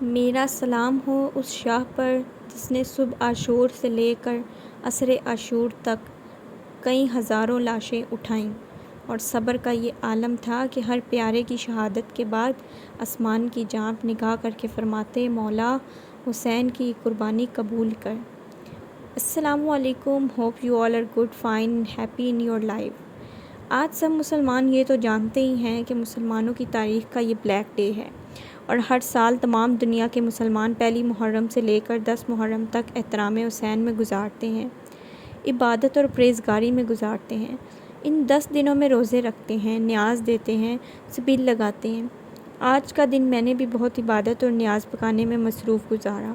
میرا سلام ہو اس شاہ پر جس نے صبح عاشور سے لے کر عصر عاشور تک کئی ہزاروں لاشیں اٹھائیں، اور صبر کا یہ عالم تھا کہ ہر پیارے کی شہادت کے بعد آسمان کی جانب نگاہ کر کے فرماتے، مولا حسین کی قربانی قبول کر۔ السلام علیکم، hope you all are good, fine and happy in your life. آج سب مسلمان یہ تو جانتے ہی ہیں کہ مسلمانوں کی تاریخ کا یہ بلیک ڈے ہے، اور ہر سال تمام دنیا کے مسلمان پہلی محرم سے لے کر 10 محرم تک احترام حسین میں گزارتے ہیں، عبادت اور پرہیزگاری میں گزارتے ہیں۔ ان 10 دنوں میں روزے رکھتے ہیں، نیاز دیتے ہیں، سبیل لگاتے ہیں۔ آج کا دن میں نے بھی بہت عبادت اور نیاز پکانے میں مصروف گزارا۔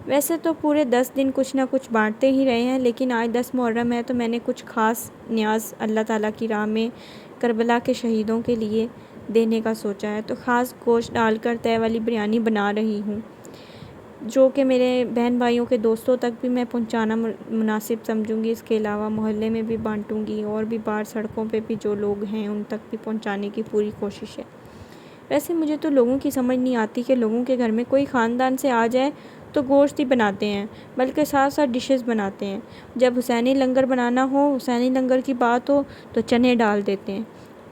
ویسے تو پورے 10 دن کچھ نہ کچھ بانٹتے ہی رہے ہیں، لیکن آج 10 محرم ہے تو میں نے کچھ خاص نیاز اللہ تعالیٰ کی راہ میں کربلا کے شہیدوں کے لیے دینے کا سوچا ہے، تو خاص گوشت ڈال کر تہہ والی بریانی بنا رہی ہوں، جو کہ میرے بہن بھائیوں کے دوستوں تک بھی میں پہنچانا مناسب سمجھوں گی۔ اس کے علاوہ محلے میں بھی بانٹوں گی، اور بھی باہر سڑکوں پہ بھی جو لوگ ہیں ان تک بھی پہنچانے کی پوری کوشش ہے۔ ویسے مجھے تو لوگوں کی سمجھ نہیں آتی کہ لوگوں کے گھر میں کوئی خاندان سے آ جائے تو گوشت ہی بناتے ہیں، بلکہ ساتھ ساتھ ڈشز بناتے ہیں۔ جب حسینی لنگر بنانا ہو، حسینی لنگر کی بات ہو تو چنے ڈال دیتے ہیں۔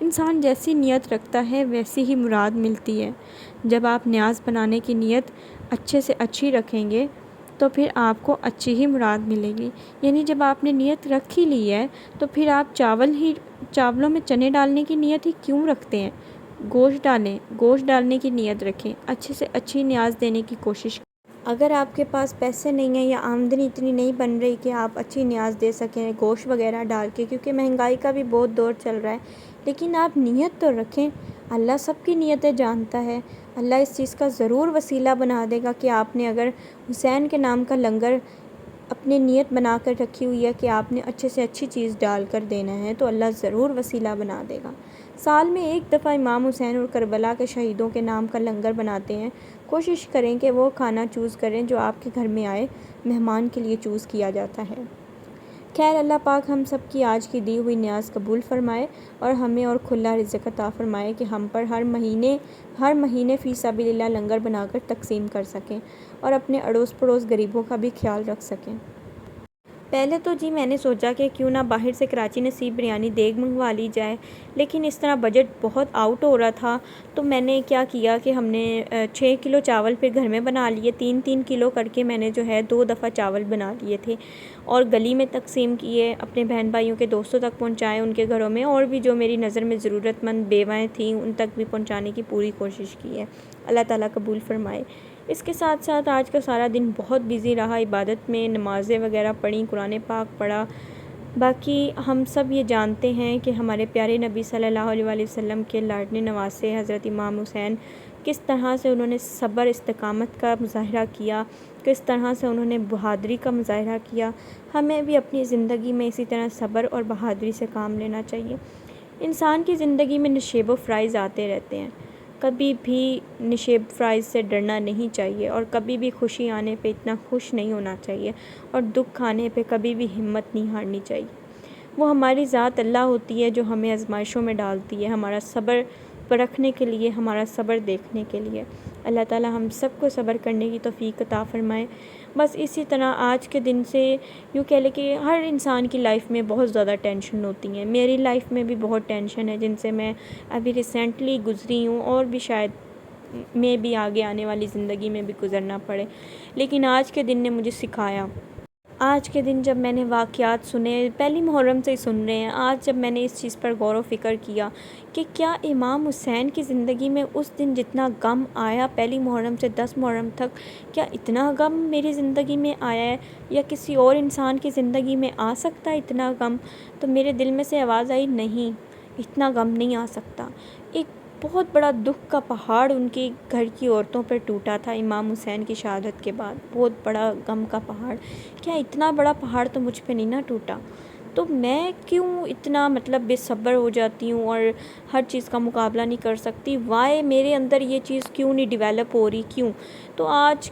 انسان جیسی نیت رکھتا ہے ویسی ہی مراد ملتی ہے۔ جب آپ نیاز بنانے کی نیت اچھے سے اچھی رکھیں گے تو پھر آپ کو اچھی ہی مراد ملے گی۔ یعنی جب آپ نے نیت رکھ ہی لی ہے تو پھر آپ چاولوں میں چنے ڈالنے کی نیت ہی کیوں رکھتے ہیں؟ گوشت ڈالیں، گوشت ڈالنے کی نیت رکھیں، اچھے سے اچھی نیاز دینے کی کوشش کریں۔ اگر آپ کے پاس پیسے نہیں ہیں یا آمدنی اتنی نہیں بن رہی کہ آپ اچھی نیاز دے سکیں گوشت وغیرہ ڈال کے، کیونکہ مہنگائی کا بھی بہت دور چل رہا ہے، لیکن آپ نیت تو رکھیں۔ اللہ سب کی نیتیں جانتا ہے۔ اللہ اس چیز کا ضرور وسیلہ بنا دے گا کہ آپ نے اگر حسین کے نام کا لنگر اپنی نیت بنا کر رکھی ہوئی ہے کہ آپ نے اچھے سے اچھی چیز ڈال کر دینا ہے، تو اللہ ضرور وسیلہ بنا دے گا۔ سال میں ایک دفعہ امام حسین اور کربلا کے شہیدوں کے نام کا لنگر بناتے ہیں۔ کوشش کریں کہ وہ کھانا چوز کریں جو آپ کے گھر میں آئے مہمان کے لیے چوز کیا جاتا ہے۔ خیر، اللہ پاک ہم سب کی آج کی دی ہوئی نیاز قبول فرمائے، اور ہمیں اور کھلا رزق عطا فرمائے کہ ہم پر ہر مہینے فی سبیل اللہ لنگر بنا کر تقسیم کر سکیں، اور اپنے اڑوس پڑوس غریبوں کا بھی خیال رکھ سکیں۔ پہلے تو میں نے سوچا کہ کیوں نہ باہر سے کراچی نصیب بریانی دیگ منگوا لی جائے، لیکن اس طرح بجٹ بہت آؤٹ ہو رہا تھا، تو میں نے کیا کیا کہ ہم نے 6 کلو چاول پھر گھر میں بنا لیے، 3 کلو کر کے میں نے 2 دفعہ چاول بنا لیے تھے، اور گلی میں تقسیم کیے، اپنے بہن بھائیوں کے دوستوں تک پہنچائے ان کے گھروں میں، اور بھی جو میری نظر میں ضرورت مند بیوائیں تھیں ان تک بھی پہنچانے کی پوری کوشش کی ہے۔ اللہ تعالیٰ قبول فرمائے۔ اس کے ساتھ ساتھ آج کا سارا دن بہت بیزی رہا، عبادت میں نمازیں وغیرہ پڑھیں، قرآن پاک پڑھا۔ باقی ہم سب یہ جانتے ہیں کہ ہمارے پیارے نبی صلی اللہ علیہ وسلم کے لاڈلے نواسے حضرت امام حسین کس طرح سے انہوں نے صبر استقامت کا مظاہرہ کیا، کس طرح سے انہوں نے بہادری کا مظاہرہ کیا۔ ہمیں بھی اپنی زندگی میں اسی طرح صبر اور بہادری سے کام لینا چاہیے۔ انسان کی زندگی میں نشیب و فرائض آتے رہتے ہیں، کبھی بھی نشیب فرائض سے ڈرنا نہیں چاہیے، اور کبھی بھی خوشی آنے پہ اتنا خوش نہیں ہونا چاہیے، اور دکھ آنے پہ کبھی بھی ہمت نہیں ہارنی چاہیے۔ وہ ہماری ذات اللہ ہوتی ہے جو ہمیں آزمائشوں میں ڈالتی ہے، ہمارا صبر پرکھنے کے لیے، ہمارا صبر دیکھنے کے لیے۔ اللہ تعالیٰ ہم سب کو صبر کرنے کی توفیق عطا فرمائے۔ بس اسی طرح آج کے دن سے یوں کہہ لیں کہ ہر انسان کی لائف میں بہت زیادہ ٹینشن ہوتی ہیں، میری لائف میں بھی بہت ٹینشن ہے جن سے میں ابھی ریسنٹلی گزری ہوں، اور بھی شاید میں بھی آگے آنے والی زندگی میں بھی گزرنا پڑے، لیکن آج کے دن نے مجھے سکھایا۔ آج کے دن جب میں نے واقعات سنے، پہلی محرم سے ہی سن رہے ہیں، آج جب میں نے اس چیز پر غور و فکر کیا کہ کیا امام حسین کی زندگی میں اس دن جتنا غم آیا پہلی محرم سے 10 محرم تک، کیا اتنا غم میری زندگی میں آیا ہے، یا کسی اور انسان کی زندگی میں آ سکتا ہے اتنا غم؟ تو میرے دل میں سے آواز آئی، نہیں، اتنا غم نہیں آ سکتا۔ ایک بہت بڑا دکھ کا پہاڑ ان کے گھر کی عورتوں پر ٹوٹا تھا امام حسین کی شہادت کے بعد، بہت بڑا غم کا پہاڑ۔ کیا اتنا بڑا پہاڑ تو مجھ پہ نہیں نہ ٹوٹا؟ تو میں کیوں اتنا بے صبر ہو جاتی ہوں اور ہر چیز کا مقابلہ نہیں کر سکتی؟ وائے میرے اندر یہ چیز کیوں نہیں ڈیولپ ہو رہی؟ کیوں؟ تو آج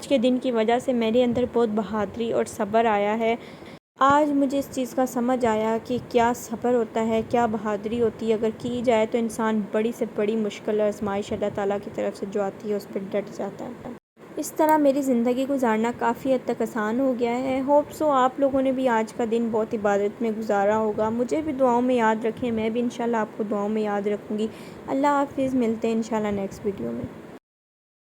کے دن کی وجہ سے میرے اندر بہت بہادری اور صبر آیا ہے۔ آج مجھے اس چیز کا سمجھ آیا کہ کیا صبر ہوتا ہے، کیا بہادری ہوتی ہے۔ اگر کی جائے تو انسان بڑی سے بڑی مشکل اور آزمائش اللہ تعالیٰ کی طرف سے جو آتی ہے اس پہ ڈٹ جاتا ہے۔ اس طرح میری زندگی گزارنا کافی حد تک آسان ہو گیا ہے۔ ہوپ سو آپ لوگوں نے بھی آج کا دن بہت عبادت میں گزارا ہوگا۔ مجھے بھی دعاؤں میں یاد رکھیں، میں بھی انشاءاللہ آپ کو دعاؤں میں یاد رکھوں گی۔ اللہ حافظ، ملتے ہیں انشاءاللہ نیکسٹ ویڈیو میں۔